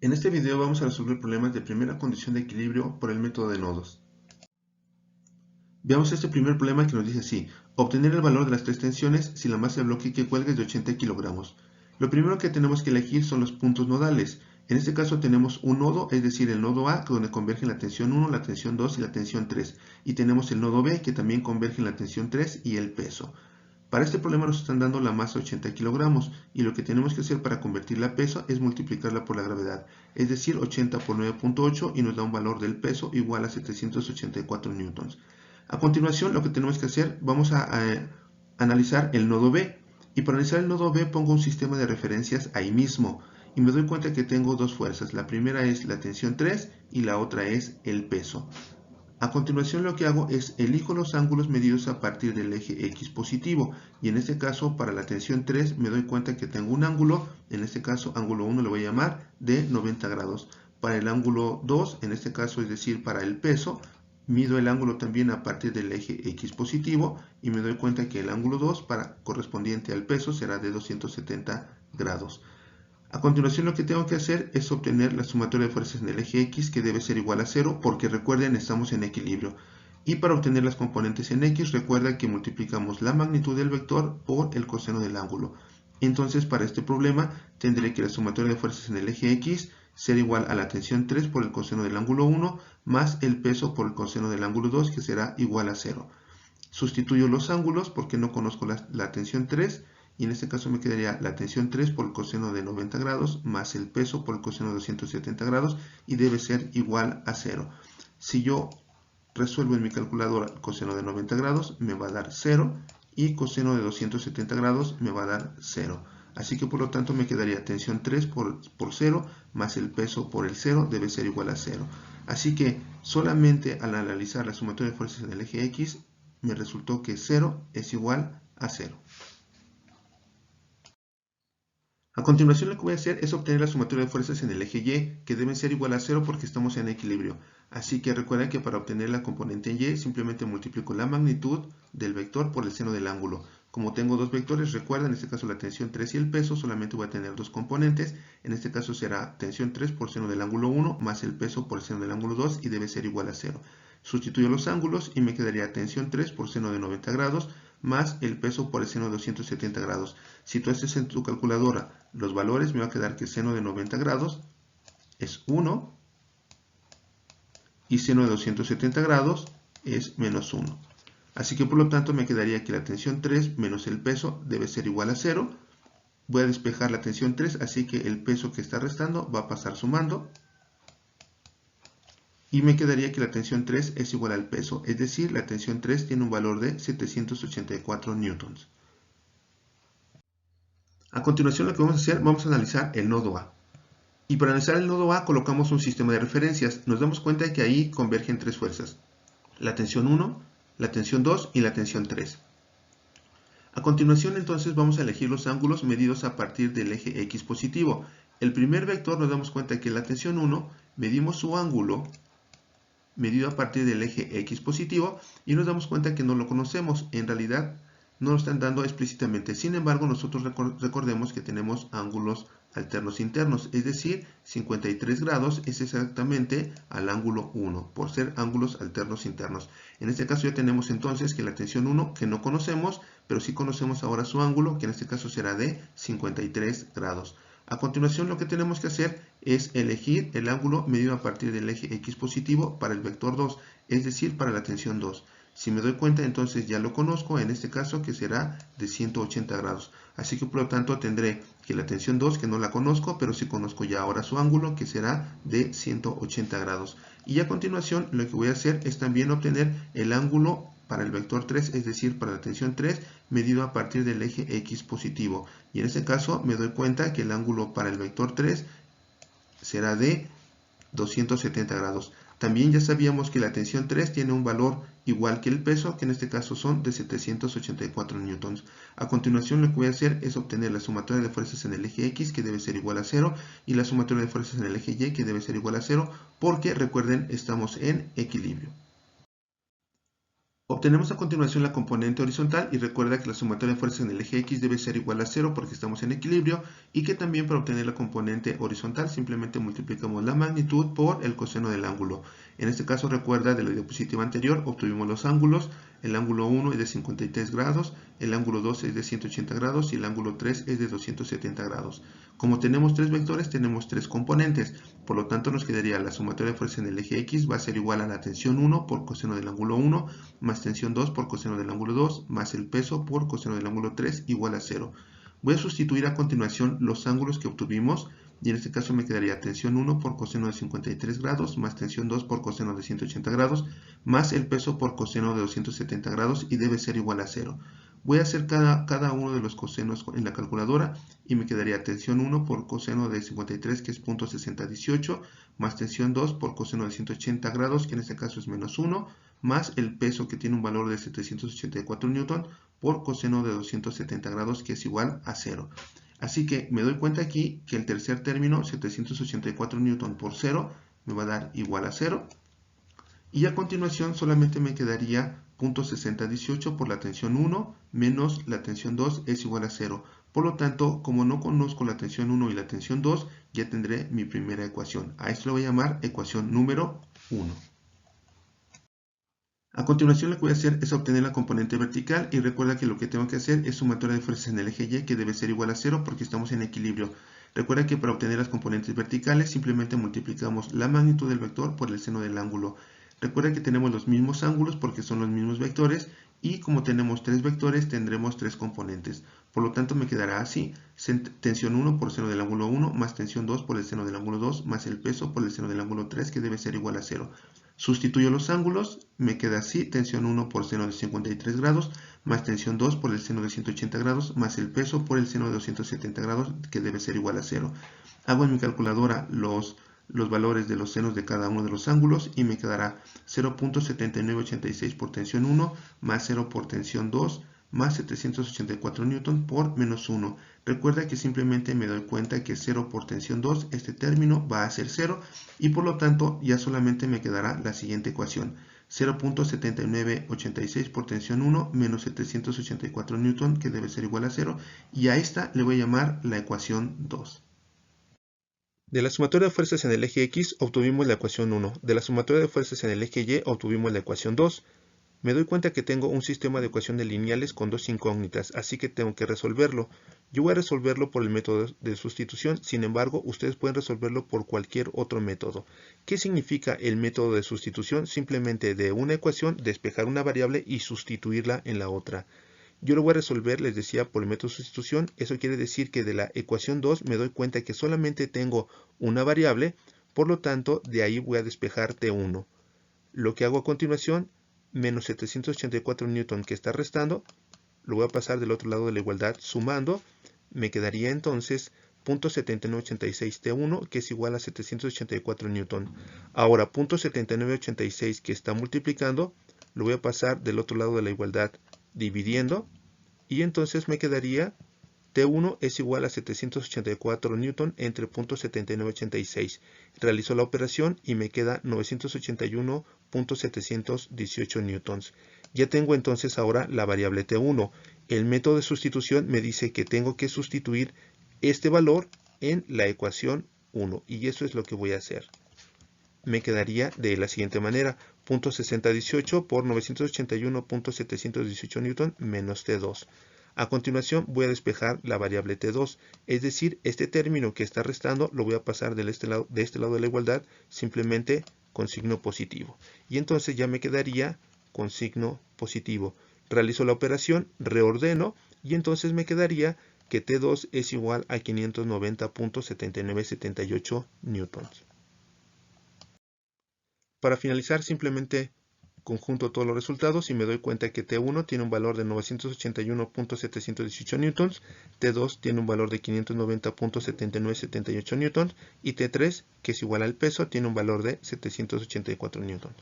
En este video vamos a resolver problemas de primera condición de equilibrio por el método de nodos. Veamos este primer problema que nos dice así: obtener el valor de las tres tensiones si la masa del bloque que cuelga es de 80 kilogramos. Lo primero que tenemos que elegir son los puntos nodales. En este caso tenemos un nodo, es decir, el nodo A, donde convergen la tensión 1, la tensión 2 y la tensión 3. Y tenemos el nodo B, que también converge en la tensión 3 y el peso. Para este problema nos están dando la masa 80 kilogramos y lo que tenemos que hacer para convertirla a peso es multiplicarla por la gravedad, es decir, 80 por 9.8 y nos da un valor del peso igual a 784 newtons. A continuación, lo que tenemos que hacer, vamos a analizar el nodo B, y para analizar el nodo B pongo un sistema de referencias ahí mismo y me doy cuenta que tengo dos fuerzas. La primera es la tensión 3 y la otra es el peso. A continuación lo que hago es elijo los ángulos medidos a partir del eje X positivo, y en este caso para la tensión 3 me doy cuenta que tengo un ángulo, en este caso ángulo 1 le voy a llamar, de 90 grados. Para el ángulo 2, en este caso es decir para el peso, mido el ángulo también a partir del eje X positivo y me doy cuenta que el ángulo 2 correspondiente al peso será de 270 grados. A continuación lo que tengo que hacer es obtener la sumatoria de fuerzas en el eje X, que debe ser igual a 0 porque recuerden estamos en equilibrio. Y para obtener las componentes en X recuerda que multiplicamos la magnitud del vector por el coseno del ángulo. Entonces para este problema tendré que la sumatoria de fuerzas en el eje X ser igual a la tensión 3 por el coseno del ángulo 1 más el peso por el coseno del ángulo 2, que será igual a 0. Sustituyo los ángulos porque no conozco la tensión 3, y en este caso me quedaría la tensión 3 por el coseno de 90 grados más el peso por el coseno de 270 grados y debe ser igual a 0. Si yo resuelvo en mi calculadora el coseno de 90 grados me va a dar 0 y coseno de 270 grados me va a dar 0. Así que por lo tanto me quedaría tensión 3 por 0 más el peso por el 0 debe ser igual a 0. Así que solamente al analizar la sumatoria de fuerzas en el eje X me resultó que 0 es igual a 0. A continuación lo que voy a hacer es obtener la sumatoria de fuerzas en el eje Y, que deben ser igual a 0 porque estamos en equilibrio. Así que recuerda que para obtener la componente Y simplemente multiplico la magnitud del vector por el seno del ángulo. Como tengo dos vectores, recuerda, en este caso la tensión 3 y el peso, solamente voy a tener dos componentes. En este caso será tensión 3 por seno del ángulo 1 más el peso por el seno del ángulo 2 y debe ser igual a 0. Sustituyo los ángulos y me quedaría tensión 3 por seno de 90 grados más el peso por el seno de 270 grados. Si tú haces en tu calculadora los valores, me va a quedar que seno de 90 grados es 1 y seno de 270 grados es menos 1. Así que por lo tanto me quedaría que la tensión 3 menos el peso debe ser igual a 0. Voy a despejar la tensión 3, así que el peso que está restando va a pasar sumando. Y me quedaría que la tensión 3 es igual al peso, es decir, la tensión 3 tiene un valor de 784 newtons. A continuación lo que vamos a hacer, vamos a analizar el nodo A. Y para analizar el nodo A colocamos un sistema de referencias. Nos damos cuenta de que ahí convergen tres fuerzas: la tensión 1, la tensión 2 y la tensión 3. A continuación entonces vamos a elegir los ángulos medidos a partir del eje X positivo. El primer vector nos damos cuenta que la tensión 1 medimos su ángulo medido a partir del eje X positivo y nos damos cuenta que no lo conocemos. En realidad no lo están dando explícitamente. Sin embargo, nosotros recordemos que tenemos ángulos alternos internos, es decir, 53 grados es exactamente al ángulo 1, por ser ángulos alternos internos. En este caso ya tenemos entonces que la tensión 1, que no conocemos, pero sí conocemos ahora su ángulo, que en este caso será de 53 grados. A continuación lo que tenemos que hacer es elegir el ángulo medido a partir del eje X positivo para el vector 2, es decir, para la tensión 2. Si me doy cuenta, entonces ya lo conozco, en este caso que será de 180 grados. Así que por lo tanto tendré que la tensión 2, que no la conozco, pero sí conozco ya ahora su ángulo, que será de 180 grados. Y a continuación lo que voy a hacer es también obtener el ángulo para el vector 3, es decir, para la tensión 3, medido a partir del eje X positivo. Y en este caso me doy cuenta que el ángulo para el vector 3 será de 270 grados. También ya sabíamos que la tensión 3 tiene un valor igual que el peso, que en este caso son de 784 newtons. A continuación lo que voy a hacer es obtener la sumatoria de fuerzas en el eje X, que debe ser igual a 0, y la sumatoria de fuerzas en el eje Y, que debe ser igual a 0, porque recuerden, estamos en equilibrio. Obtenemos a continuación la componente horizontal y recuerda que la sumatoria de fuerzas en el eje X debe ser igual a 0 porque estamos en equilibrio y que también para obtener la componente horizontal simplemente multiplicamos la magnitud por el coseno del ángulo. En este caso recuerda de la diapositiva anterior obtuvimos los ángulos, el ángulo 1 es de 53 grados, el ángulo 2 es de 180 grados y el ángulo 3 es de 270 grados. Como tenemos tres vectores tenemos tres componentes, por lo tanto nos quedaría la sumatoria de fuerzas en el eje X va a ser igual a la tensión 1 por coseno del ángulo 1 más tensión 2 por coseno del ángulo 2 más el peso por coseno del ángulo 3 igual a 0. Voy a sustituir a continuación los ángulos que obtuvimos y en este caso me quedaría tensión 1 por coseno de 53 grados más tensión 2 por coseno de 180 grados más el peso por coseno de 270 grados y debe ser igual a 0. Voy a hacer cada uno de los cosenos en la calculadora y me quedaría tensión 1 por coseno de 53 que es 0.6018 más tensión 2 por coseno de 180 grados que en este caso es menos 1 más el peso que tiene un valor de 784 newton por coseno de 270 grados que es igual a 0. Así que me doy cuenta aquí que el tercer término 784 newton por 0 me va a dar igual a 0 y a continuación solamente me quedaría 0.6018 por la tensión 1 menos la tensión 2 es igual a 0. Por lo tanto, como no conozco la tensión 1 y la tensión 2, ya tendré mi primera ecuación. A esto le voy a llamar ecuación número 1. A continuación lo que voy a hacer es obtener la componente vertical y recuerda que lo que tengo que hacer es sumatoria de fuerzas en el eje Y que debe ser igual a 0 porque estamos en equilibrio. Recuerda que para obtener las componentes verticales simplemente multiplicamos la magnitud del vector por el seno del ángulo. Recuerda que tenemos los mismos ángulos porque son los mismos vectores y como tenemos tres vectores tendremos tres componentes. Por lo tanto me quedará así, tensión 1 por el seno del ángulo 1 más tensión 2 por el seno del ángulo 2 más el peso por el seno del ángulo 3 que debe ser igual a 0. Sustituyo los ángulos, me queda así, tensión 1 por seno de 53 grados, más tensión 2 por el seno de 180 grados, más el peso por el seno de 270 grados, que debe ser igual a 0. Hago en mi calculadora los valores de los senos de cada uno de los ángulos y me quedará 0.7986 por tensión 1, más 0 por tensión 2, más 784 newton por menos 1. Recuerda que simplemente me doy cuenta que 0 por tensión 2, este término va a ser 0 y por lo tanto ya solamente me quedará la siguiente ecuación. 0.7986 por tensión 1 menos 784 newton que debe ser igual a 0 y a esta le voy a llamar la ecuación 2. De la sumatoria de fuerzas en el eje X obtuvimos la ecuación 1. De la sumatoria de fuerzas en el eje Y obtuvimos la ecuación 2. Me doy cuenta que tengo un sistema de ecuaciones lineales con dos incógnitas, así que tengo que resolverlo. Yo voy a resolverlo por el método de sustitución, sin embargo, ustedes pueden resolverlo por cualquier otro método. ¿Qué significa el método de sustitución? Simplemente de una ecuación despejar una variable y sustituirla en la otra. Yo lo voy a resolver, les decía, por el método de sustitución. Eso quiere decir que de la ecuación 2 me doy cuenta que solamente tengo una variable, por lo tanto, de ahí voy a despejar T1. Lo que hago a continuación, menos 784 newton que está restando, lo voy a pasar del otro lado de la igualdad sumando, me quedaría entonces 0.7986 T1 que es igual a 784 newton. Ahora 0.7986 que está multiplicando, lo voy a pasar del otro lado de la igualdad dividiendo y entonces me quedaría T1 es igual a 784 newton entre 0.7986. Realizo la operación y me queda 981.718 newtons. Ya tengo entonces ahora la variable T1. El método de sustitución me dice que tengo que sustituir este valor en la ecuación 1 y eso es lo que voy a hacer. Me quedaría de la siguiente manera, 0.6018 por 981.718 newton menos T2. A continuación voy a despejar la variable T2, es decir, este término que está restando lo voy a pasar de este lado de la igualdad simplemente con signo positivo. Y entonces ya me quedaría con signo positivo. Realizo la operación, reordeno y entonces me quedaría que T2 es igual a 590.7978 newtons. Para finalizar simplemente conjunto todos los resultados y me doy cuenta que T1 tiene un valor de 981.718 newtons, T2 tiene un valor de 590.7978 newtons y T3, que es igual al peso, tiene un valor de 784 newtons.